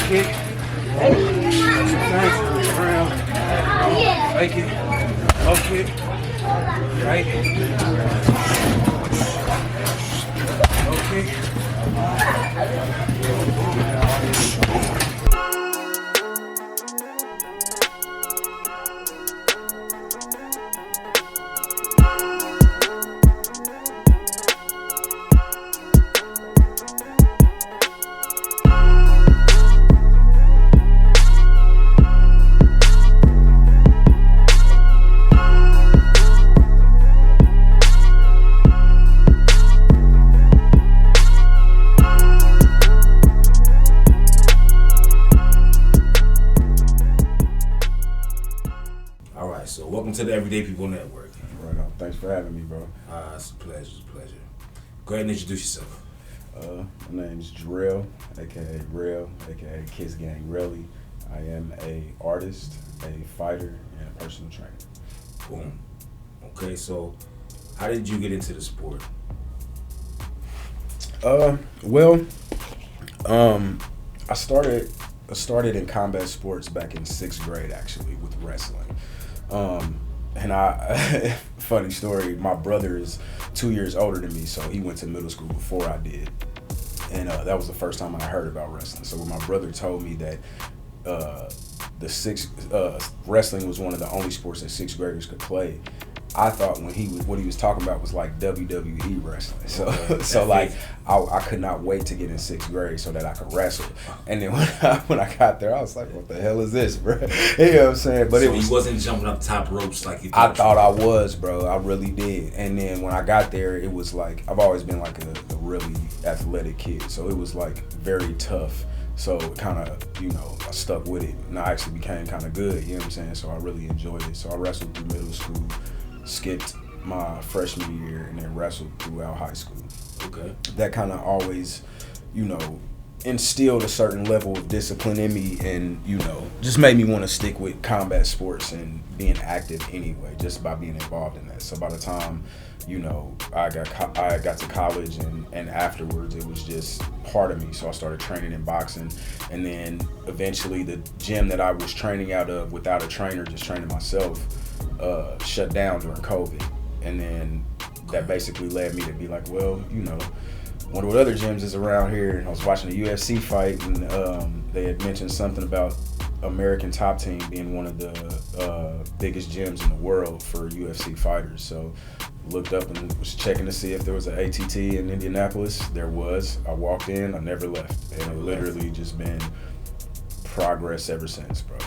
kick. Nice. Rell. Fake it. Low kick. Right. Low kick. So welcome to the Everyday People Network. Right on. Thanks for having me, bro. It's a pleasure. Go ahead and introduce yourself. My name is Jerell, aka Rell, aka Kiss Gang Relly. I am a artist, a fighter, and a personal trainer. Boom. Okay, so how did you get into the sport? I started in combat sports back in 6th grade, actually, with wrestling. And funny story, my brother is 2 years older than me, so he went to middle school before I did. And that was the first time I heard about wrestling. So when my brother told me that wrestling was one of the only sports that 6th graders could play, I thought what he was talking about was like WWE wrestling. So like I could not wait to get in 6th grade so that I could wrestle. And then when I got there, I was like, what the hell is this, bro? You know what I'm saying? But so he wasn't jumping up top ropes like you thought. I thought I was, bro. I really did. And then when I got there, it was like, I've always been like a really athletic kid. So it was like very tough. So kind of, I stuck with it. And I actually became kind of good, you know what I'm saying? So I really enjoyed it. So I wrestled through middle school, skipped my freshman year, and then wrestled throughout high school. Okay. That kind of always, instilled a certain level of discipline in me, and just made me want to stick with combat sports and being active anyway, just by being involved in that. So by the time I got to college and afterwards, it was just part of me. So I started training in boxing, and then eventually the gym that I was training out of without a trainer, just training myself, shut down during COVID. And then that basically led me to be like, well, wonder what other gyms is around here. And I was watching a UFC fight, and they had mentioned something about American Top Team being one of the biggest gyms in the world for UFC fighters. So looked up and was checking to see if there was an ATT in Indianapolis. There was. I walked in, I never left. And it literally just been progress ever since, bro.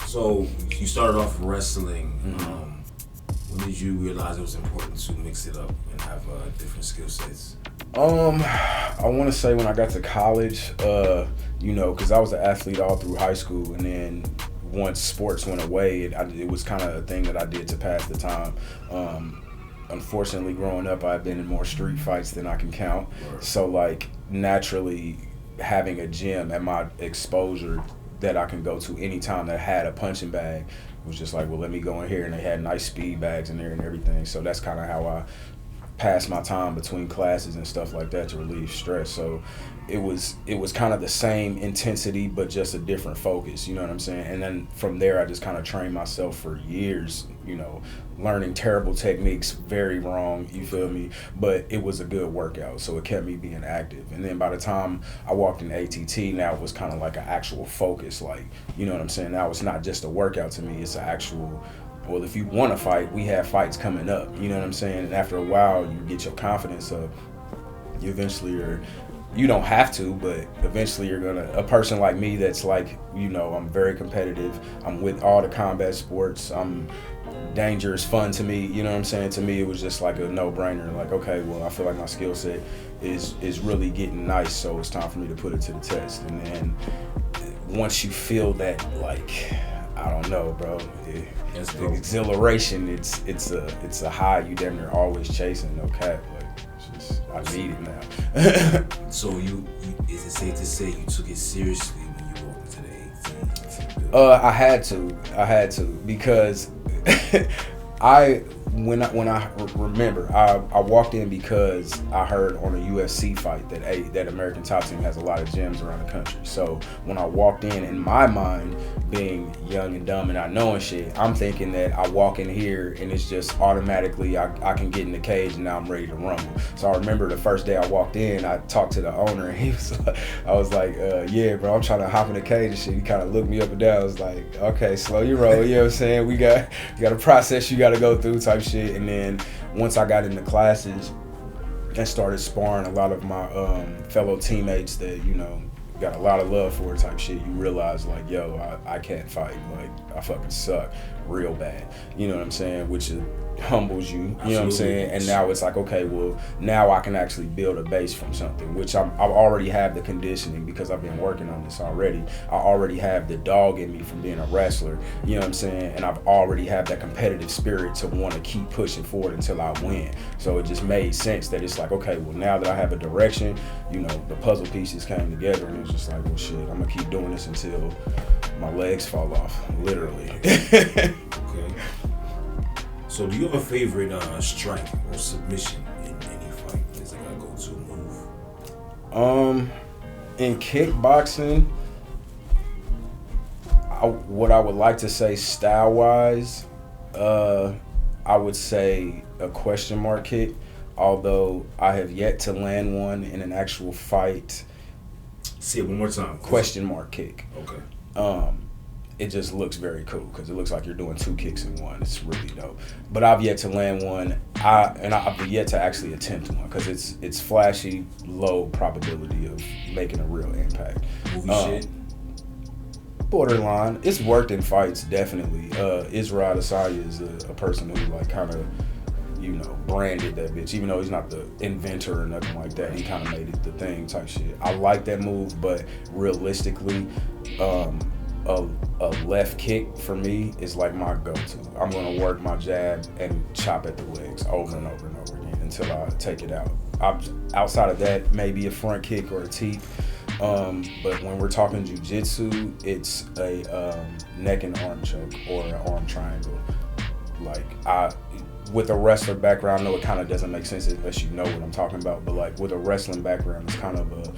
So you started off wrestling. When did you realize it was important to mix it up and have different skill sets? I want to say when I got to college, because I was an athlete all through high school, and then once sports went away, it was kind of a thing that I did to pass the time. Unfortunately, growing up, I've been in more street fights than I can count. Right. So, like, naturally, having a gym at my exposure that I can go to anytime that had a punching bag was just like, well, let me go in here. And they had nice speed bags in there and everything. So that's kind of how I passed my time between classes and stuff like that to relieve stress. So it was kind of the same intensity, but just a different focus, you know what I'm saying? And then from there, I just kind of trained myself for years, learning terrible techniques, very wrong, you feel me? But it was a good workout, so it kept me being active. And then by the time I walked in ATT, now it was kind of like an actual focus, like, you know what I'm saying? Now it's not just a workout to me, it's an actual, well, if you want to fight, we have fights coming up, you know what I'm saying? And after a while, you get your confidence up, you eventually are, you don't have to, but eventually you're gonna, a person like me that's like, I'm very competitive, I'm with all the combat sports, danger is fun to me, you know what I'm saying? To me, it was just like a no-brainer, like, okay, well, I feel like my skill set is really getting nice, so it's time for me to put it to the test. And then once you feel that, like, I don't know, bro, the exhilaration, it's a high you damn near always chasing, no cap, like, it's just, I need it now. So you is it safe to say you took it seriously when you walked into the AT? I had to because when I remember, I walked in because I heard on a UFC fight that American Top Team has a lot of gyms around the country. So when I walked in my mind, being young and dumb and not knowing shit, I'm thinking that I walk in here and it's just automatically I can get in the cage and now I'm ready to rumble. So I remember the first day I walked in, I talked to the owner and he was like, I was like, yeah, bro, I'm trying to hop in the cage and shit. He kind of looked me up and down. I was like, okay, slow your roll. You know what I'm saying? We got a process you got to go through type shit. And then once I got into classes and started sparring a lot of my fellow teammates that, you know, got a lot of love for type shit, you realize like, yo, I can't fight. Like, I fucking suck real bad. You know what I'm saying? Which humbles you, you know what I'm saying? And now it's like, okay, well, now I can actually build a base from something, which I already have the conditioning because I've been working on this already. I already have the dog in me from being a wrestler, you know what I'm saying? And I've already have that competitive spirit to want to keep pushing forward until I win. So it just made sense that it's like, okay, well, now that I have a direction, you know, the puzzle pieces came together and it's just like, well, shit, I'm gonna keep doing this until my legs fall off, literally. Okay. So do you have a favorite strike or submission in any fight? Is like a go-to move? In kickboxing, what I would like to say style-wise, I would say a question mark kick, although I have yet to land one in an actual fight. Say it one more time. Question mark kick. Okay. It just looks very cool because it looks like you're doing two kicks in one. It's really dope. But I've yet to land one. I've yet to actually attempt one because it's flashy, low probability of making a real impact. Movie shit. Borderline. It's worked in fights, definitely. Israel Adesanya is a person who like kind of, you know, branded that bitch. Even though he's not the inventor or nothing like that, he kind of made it the thing type shit. I like that move, but realistically, a left kick for me is like my go-to. I'm gonna work my jab and chop at the legs over and over and over again until I take it out. Outside of that, maybe a front kick or a teep. But when we're talking jiu-jitsu, it's a neck and arm choke or an arm triangle. Like with a wrestler background, I know it kind of doesn't make sense unless you know what I'm talking about. But like with a wrestling background, it's kind of a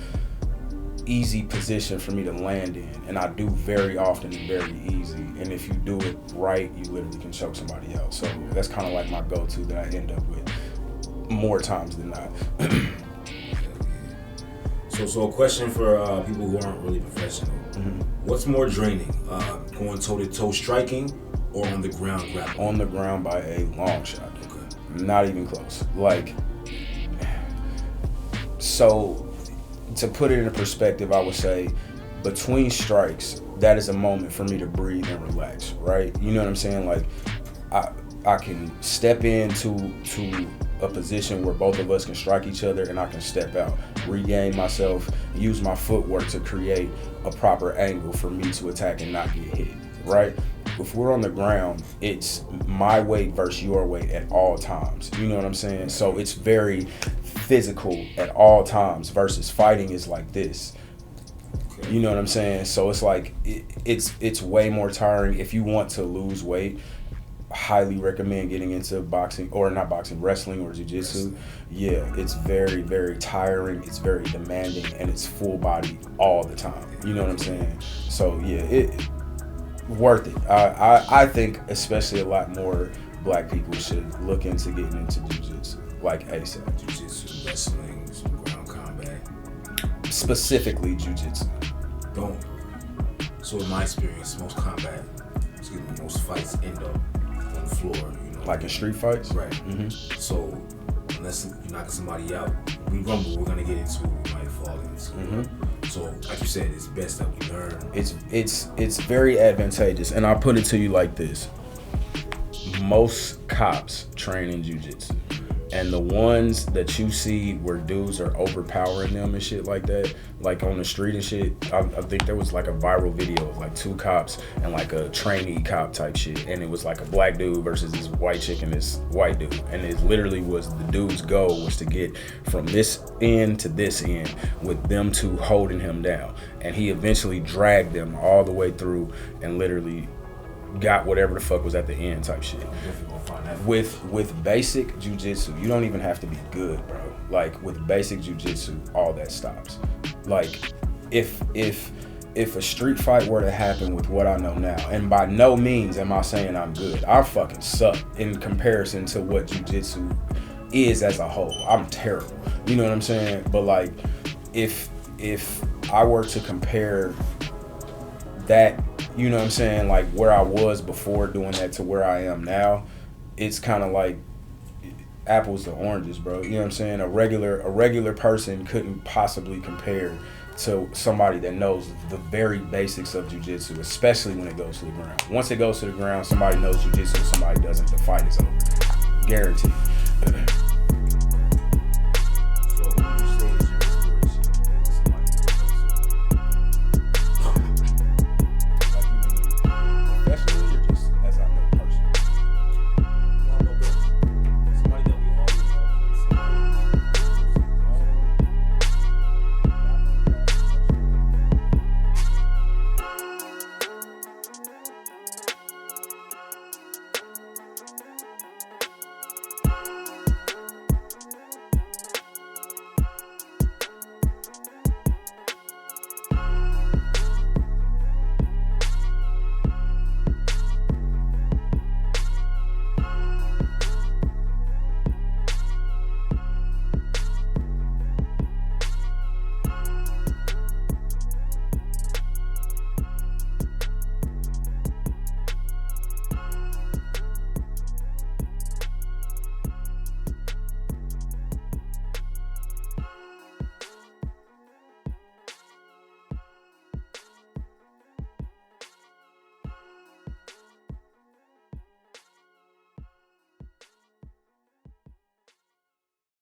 easy position for me to land in, and I do very often and very easy, and if you do it right, you literally can choke somebody else. So that's kind of like my go-to that I end up with more times than not. So a question for people who aren't really professional. Mm-hmm. What's more draining, going toe-to-toe striking or on the ground grappling? On the ground by a long shot. Okay. Not even close. Like, so to put it in perspective, I would say between strikes, that is a moment for me to breathe and relax, right? You know what I'm saying? Like, I can step into a position where both of us can strike each other and I can step out, regain myself, use my footwork to create a proper angle for me to attack and not get hit, right? If we're on the ground, it's my weight versus your weight at all times. You know what I'm saying? So it's very physical at all times versus fighting is like this. Okay. You know what I'm saying? So it's like it's way more tiring. If you want to lose weight, highly recommend getting into boxing, or not boxing, wrestling or jiu-jitsu. Yeah, it's very, very tiring, it's very demanding, and it's full body all the time. You know what I'm saying? So yeah, it worth it. I think especially a lot more black people should look into getting into jiu-jitsu, like ASAP. Jiu-jitsu, wrestling, some ground combat. Specifically jiu-jitsu. Don't. So in my experience, most fights end up on the floor, you know. Like in street fights? Right. Mm-hmm. So unless you're knocking somebody out, we rumble, we're gonna get into it, we might fall into. Mm-hmm. So like you said, it's best that we learn. It's very advantageous, and I'll put it to you like this. Most cops train in jiu-jitsu, and the ones that you see where dudes are overpowering them and shit like that, like on the street and shit, I think there was like a viral video of like two cops and like a trainee cop type shit, and it was like a black dude versus this white chick and this white dude, and it literally was the dude's goal was to get from this end to this end with them two holding him down, and he eventually dragged them all the way through and literally got whatever the fuck was at the end type shit. Difficult to find that. With basic jujitsu, you don't even have to be good, bro. Like with basic jujitsu, all that stops. Like if a street fight were to happen with what I know now, and by no means am I saying I'm good. I fucking suck in comparison to what jujitsu is as a whole. I'm terrible. You know what I'm saying? But like if I were to compare that, you know what I'm saying, like where I was before doing that to where I am now, it's kind of like apples to oranges, bro. You know what I'm saying? A regular person couldn't possibly compare to somebody that knows the very basics of jiu-jitsu, especially when it goes to the ground. Once it goes to the ground, somebody knows jiu-jitsu, somebody doesn't, the fight is over. Guaranteed.